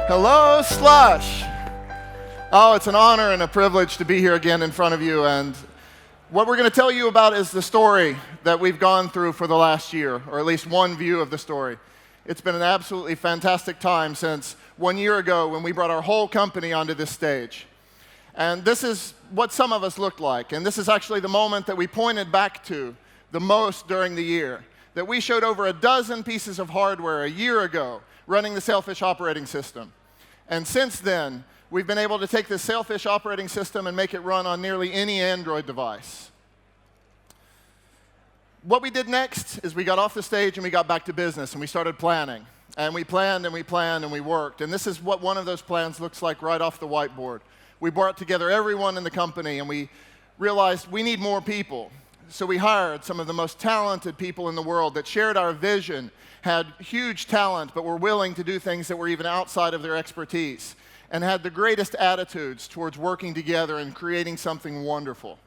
Hello, Slush. Oh, it's an honor and a privilege to be here again in front of you. And what we're going to tell you about is the story that we've gone through for the last year, or at least one view of the story. It's been an absolutely fantastic time since 1 year ago when we brought our whole company onto this stage. And this is what some of us looked like. And this is actually the moment that we pointed back to the most during the year. That we showed over a dozen pieces of hardware a year ago running the Sailfish operating system. And since then, we've been able to take this Sailfish operating system and make it run on nearly any Android device. What we did next is we got off the stage and we got back to business and we started planning. And we planned and we planned and we worked. And this is what one of those plans looks like right off the whiteboard. We brought together everyone in the company and we realized we need more people. So we hired some of the most talented people in the world that shared our vision, had huge talent, but were willing to do things that were even outside of their expertise, and had the greatest attitudes towards working together and creating something wonderful.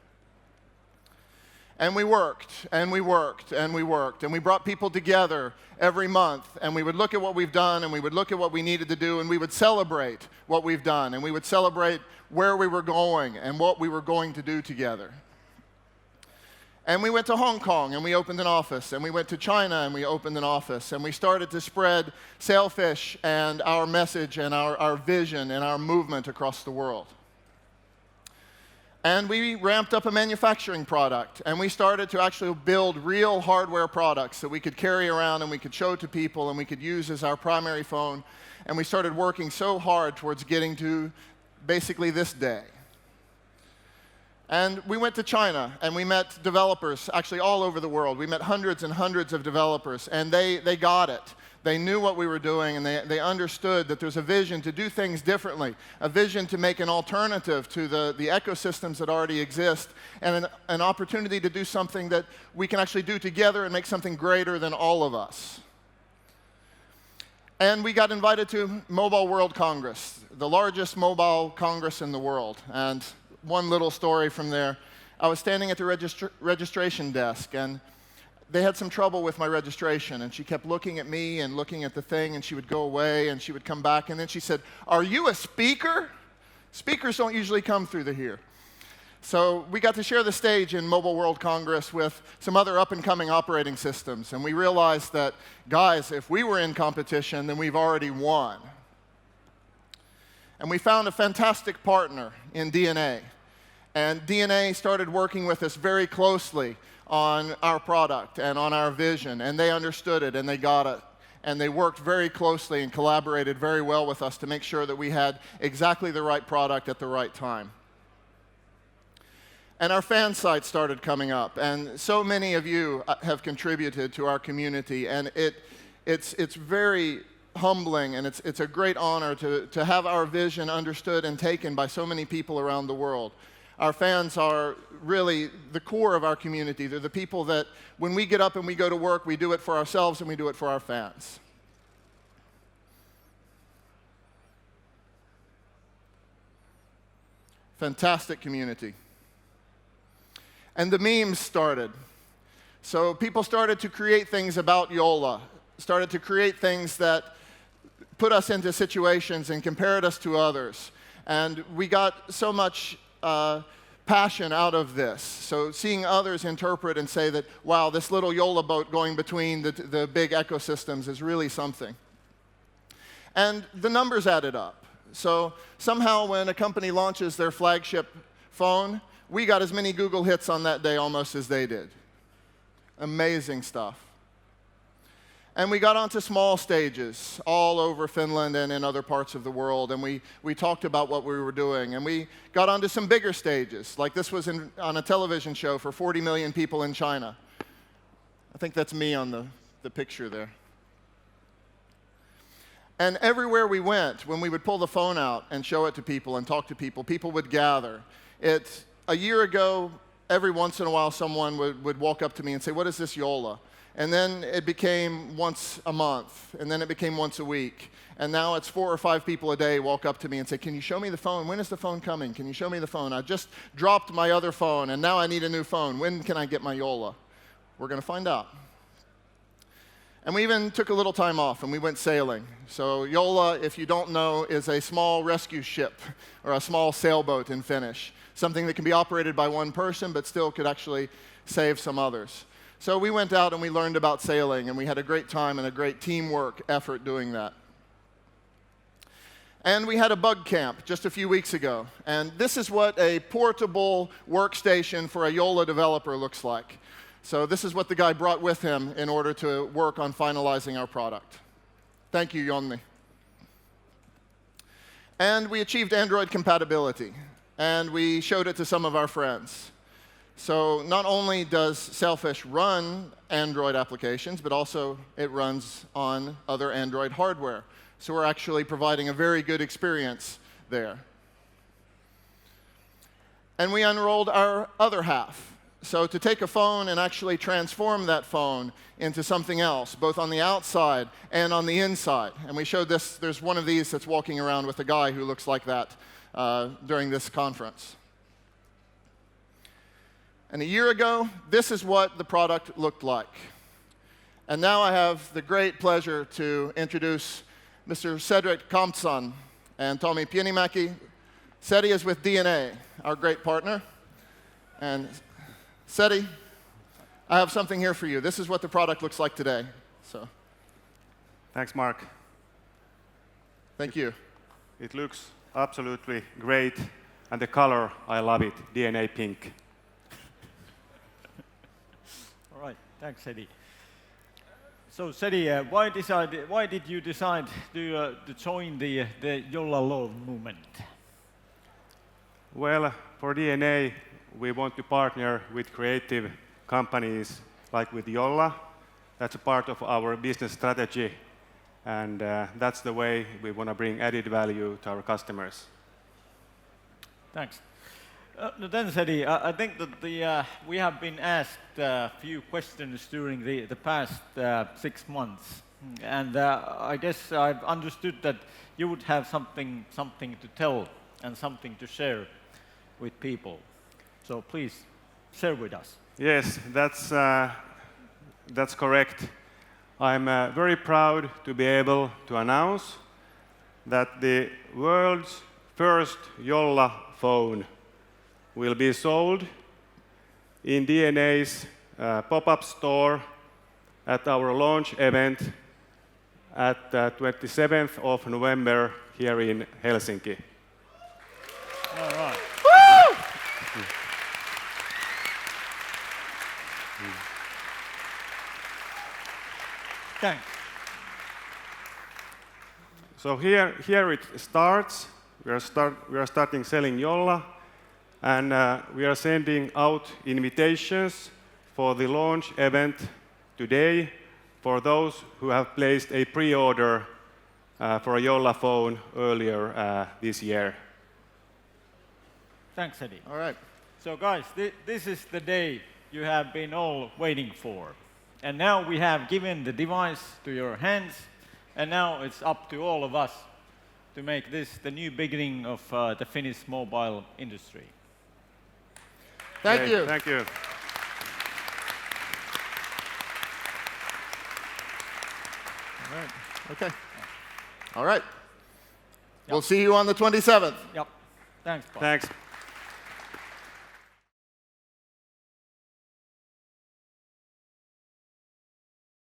And we worked, and we worked, and we worked, and we brought people together every month, and we would look at what we've done, and we would look at what we needed to do, and we would celebrate what we've done, and we would celebrate where we were going and what we were going to do together. And we went to Hong Kong, and we opened an office, and we went to China, and we opened an office, and we started to spread Sailfish and our message and our vision and our movement across the world. And we ramped up a manufacturing product, and we started to actually build real hardware products that we could carry around and we could show to people and we could use as our primary phone. And we started working so hard towards getting to basically this day. And we went to China, and we met developers actually all over the world. We met hundreds and hundreds of developers, and they got it. They knew what we were doing, and they understood that there's a vision to do things differently, a vision to make an alternative to the ecosystems that already exist, and an opportunity to do something that we can actually do together and make something greater than all of us. And we got invited to Mobile World Congress, the largest mobile congress in the world. And one little story from there. I was standing at the registration desk, and they had some trouble with my registration, and she kept looking at me and looking at the thing, and she would go away, and she would come back, and then she said, "Are you a speaker? Speakers don't usually come through here." So we got to share the stage in Mobile World Congress with some other up-and-coming operating systems, and we realized that, guys, if we were in competition, then we've already won. And we found a fantastic partner in DNA. And DNA started working with us very closely on our product and on our vision. And they understood it and they got it. And they worked very closely and collaborated very well with us to make sure that we had exactly the right product at the right time. And our fan site started coming up. And so many of you have contributed to our community. And it's very humbling, and it's a great honor to have our vision understood and taken by so many people around the world. Our fans are really the core of our community. They're the people that when we get up and we go to work, we do it for ourselves and we do it for our fans. Fantastic community. And the memes started. So people started to create things about Jolla, started to create things that put us into situations and compared us to others. And we got so much passion out of this. So seeing others interpret and say that, wow, this little Jolla boat going between the big ecosystems is really something. And the numbers added up. So somehow when a company launches their flagship phone, we got as many Google hits on that day almost as they did. Amazing stuff. And we got onto small stages all over Finland and in other parts of the world, and we talked about what we were doing. And we got onto some bigger stages, like this was on a television show for 40 million people in China. I think that's me on the picture there. And everywhere we went, when we would pull the phone out and show it to people and talk to people, people would gather. A year ago, every once in a while, someone would walk up to me and say, "What is this Jolla?" And then it became once a month, and then it became once a week. And now it's 4 or 5 people a day walk up to me and say, "Can you show me the phone? When is the phone coming? Can you show me the phone? I just dropped my other phone, and now I need a new phone. When can I get my Jolla?" We're going to find out. And we even took a little time off and we went sailing. So Jolla, if you don't know, is a small rescue ship or a small sailboat in Finnish. Something that can be operated by one person but still could actually save some others. So we went out and we learned about sailing and we had a great time and a great teamwork effort doing that. And we had a bug camp just a few weeks ago. And this is what a portable workstation for a Jolla developer looks like. So this is what the guy brought with him in order to work on finalizing our product. Thank you, Jonni. And we achieved Android compatibility. And we showed it to some of our friends. So not only does Sailfish run Android applications, but also it runs on other Android hardware. So we're actually providing a very good experience there. And we unrolled our other half. So to take a phone and actually transform that phone into something else, both on the outside and on the inside. And we showed this. There's one of these that's walking around with a guy who looks like that during this conference. And a year ago, this is what the product looked like. And now I have the great pleasure to introduce Mr. Cedric Kampson and Tommy Pienimäki. Seti is with DNA, our great partner. And Seti, I have something here for you. This is what the product looks like today. So, thanks, Mark. Thank you. It looks absolutely great, and the color, I love it, DNA pink. All right, thanks, Seti. So, Seti, why did you decide to join the Jolla Law movement? Well, for DNA, we want to partner with creative companies like with Jolla. That's a part of our business strategy, and that's the way we want to bring added value to our customers. Thanks. Then, Seti, I think that we have been asked a few questions during the past 6 months, and I guess I've understood that you would have something to tell and something to share with people. So please, share with us. Yes, that's correct. I'm very proud to be able to announce that the world's first Jolla phone will be sold in DNA's pop-up store at our launch event at 27th of November here in Helsinki. All right. Woo! Thanks. So here it starts. We are starting selling Jolla, and we are sending out invitations for the launch event today for those who have placed a pre-order for a Jolla phone earlier this year. Thanks, Eddie. All right. So, guys, this is the day you have been all waiting for. And now we have given the device to your hands, and now it's up to all of us to make this the new beginning of the Finnish mobile industry. Thank you. Thank you. All right. Okay. All right. Yep. We'll see you on the 27th. Yep. Thanks, Bob. Thanks.